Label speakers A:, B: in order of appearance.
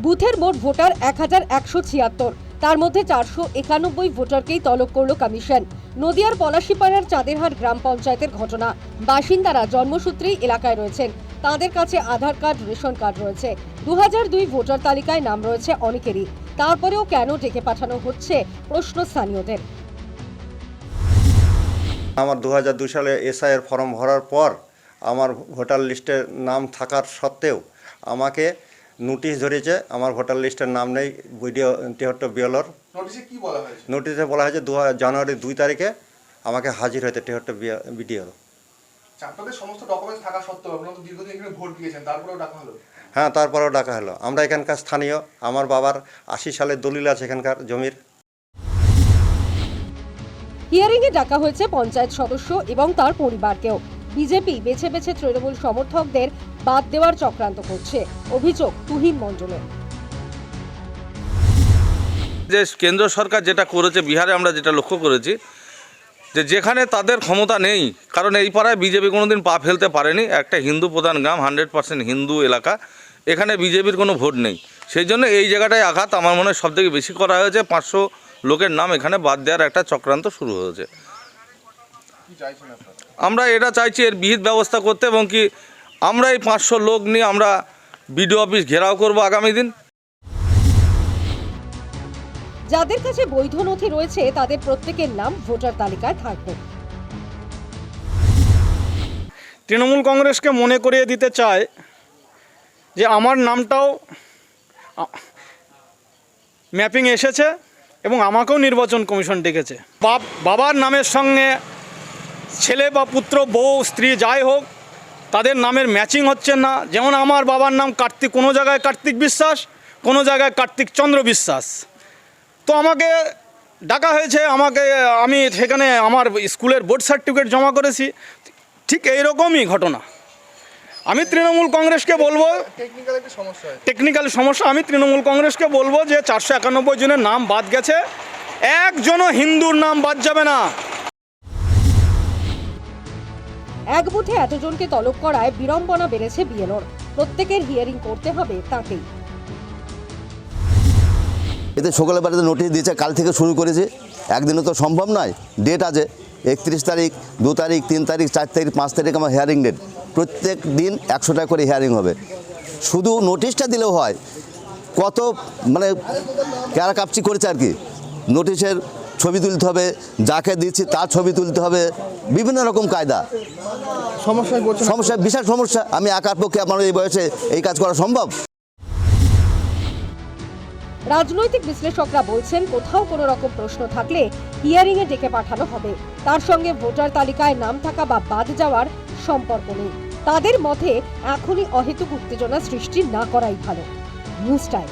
A: বুথের মোট ভোটার 1176, তার মধ্যে 491 ভোটারকেই তলব করল কমিশন। নদিয়ার পলাশীপাড়ার চাঁদেরহাট গ্রাম পঞ্চায়েতের ঘটনা। বাসিন্দারা জন্মসূত্রেই এলাকায় রয়েছেন, তাদের কাছে আধার কার্ড, রেশন কার্ড রয়েছে। 2002 ভোটার তালিকায় নাম রয়েছে অনেকেরই, তারপরেও কেন ডেকে পাঠানো হচ্ছে প্রশ্ন স্থানীয়দের।
B: আমার 2002 সালে এসআইয়ের ফর্ম ভরার পর আমার ভোটার লিস্টে নাম থাকার সত্ত্বেও আমাকে নোটিশ ধরেছে, আমার ভোটার লিস্টের নাম নেই ভিডিও 73 বিএলওর।
C: নোটিশে কি বলা হয়েছে?
B: নোটিশে বলা হয়েছে জানুয়ারি 2 তারিখে আমাকে হাজির হতে 73 বিডিও।
C: আপনাদের সমস্ত ডকুমেন্টস থাকা সত্ত্বেও আপনারা তো দীর্ঘদিন এখানে ভোট দিয়েছেন, তারপরেও ডাকা হলো?
B: হ্যাঁ, তারপরেও ডাকা হলো। আমরা এখানকার স্থানীয়, আমার বাবার 80 সালের দলিল আছে এখানকার জমির।
A: হিয়ারিংয়ে ডাকা হয়েছে পঞ্চায়েত সদস্য এবং তার পরিবারকেও। বিজেপি বেছে বেছে তৃণমূল সমর্থকদের বাদ দেওয়ার চক্রান্ত করছে, অভিযোগ তুহিন মণ্ডলের।
D: যে কেন্দ্র সরকার যেটা করেছে বিহারে, আমরা যেটা লক্ষ্য করেছি যে যেখানে তাদের ক্ষমতা নেই, কারণ এই পাড়ায় বিজেপি কোনোদিন পা ফেলতে পারেনি, একটা হিন্দু প্রধান গ্রাম, 100% হিন্দু এলাকা, এখানে বিজেপির কোনো ভোট নেই। সেই জন্য এই জায়গাটায় আঘাত আমার মনে হয় সবথেকে বেশি করা হয়েছে। 500 লোকের নাম এখানে বাদ দেওয়ার একটা চক্রান্ত শুরু হয়েছে। আমরা এটা চাইছি এর বিহিত ব্যবস্থা করতে, এবং কি আমরা এই 500 লোক নিয়ে আমরা বিডিও অফিস ঘেরাও করব আগামী দিন।
A: যাদের কাছে বৈধ নথি রয়েছে তাদের প্রত্যেকের নাম ভোটার তালিকায় থাকবে।
E: তৃণমূল কংগ্রেসকে মনে করিয়ে দিতে চায় যে আমার নামটাও ম্যাপিং এসেছে এবং আমাকেও নির্বাচন কমিশন ডেকেছে। বাবার নামের সঙ্গে ছেলে বা পুত্র, বউ, স্ত্রী যাই হোক, তাদের নামের ম্যাচিং হচ্ছে না। যেমন আমার বাবার নাম কার্তিক, কোনো জায়গায় কার্তিক বিশ্বাস, কোনো জায়গায় কার্তিক চন্দ্র বিশ্বাস। তো আমাকে ডাকা হয়েছে, আমি সেখানে আমার স্কুলের বোর্ড সার্টিফিকেট জমা করেছি। ঠিক এইরকমই ঘটনা। আমি তৃণমূল কংগ্রেসকে বলবো, টেকনিক্যাল সমস্যা, আমি তৃণমূল কংগ্রেসকে বলবো যে 491 জনের নাম বাদ গেছে, একজনও হিন্দুর নাম বাদ যাবে না।
A: এক বুথে এতজনকে তলব করায় বিড়ম্বনা বেড়েছে বিএলওর। প্রত্যেকের হিয়ারিং করতে হবে তাকেই।
F: এতে সকালে বাড়িতে নোটিশ দিয়েছে, কাল থেকে শুরু করেছে। একদিনে তো সম্ভব নয়, ডেট আছে 31 তারিখ, 2 তারিখ, 3 তারিখ, 4 তারিখ, 5 তারিখ আমার হিয়ারিং ডেট। প্রত্যেক দিন 100 টাকা করে হিয়ারিং হবে। শুধু নোটিশটা দিলেও হয়, কত মানে ক্যারাকাপচি করেছে আর কি। নোটিশের ছবি তুলতে হবে, যাকে দিচ্ছি তার ছবি তুলতে হবে, বিভিন্ন রকম কায়দা। সমস্যা, বিশাল সমস্যা। আমি একার পক্ষে আমার এই বয়সে এই কাজ করা সম্ভব?
A: রাজনৈতিক বিশ্লেষকরা বলছেন, কোথাও কোনো রকম প্রশ্ন থাকলে হিয়ারিংয়ে ডেকে পাঠানো হবে। তার সঙ্গে ভোটার তালিকায় নাম থাকা বা বাদ যাওয়ার সম্পর্ক নেই। তাদের মতে এখনই অহেতুক উত্তেজনা সৃষ্টি না করাই ভালো। News time.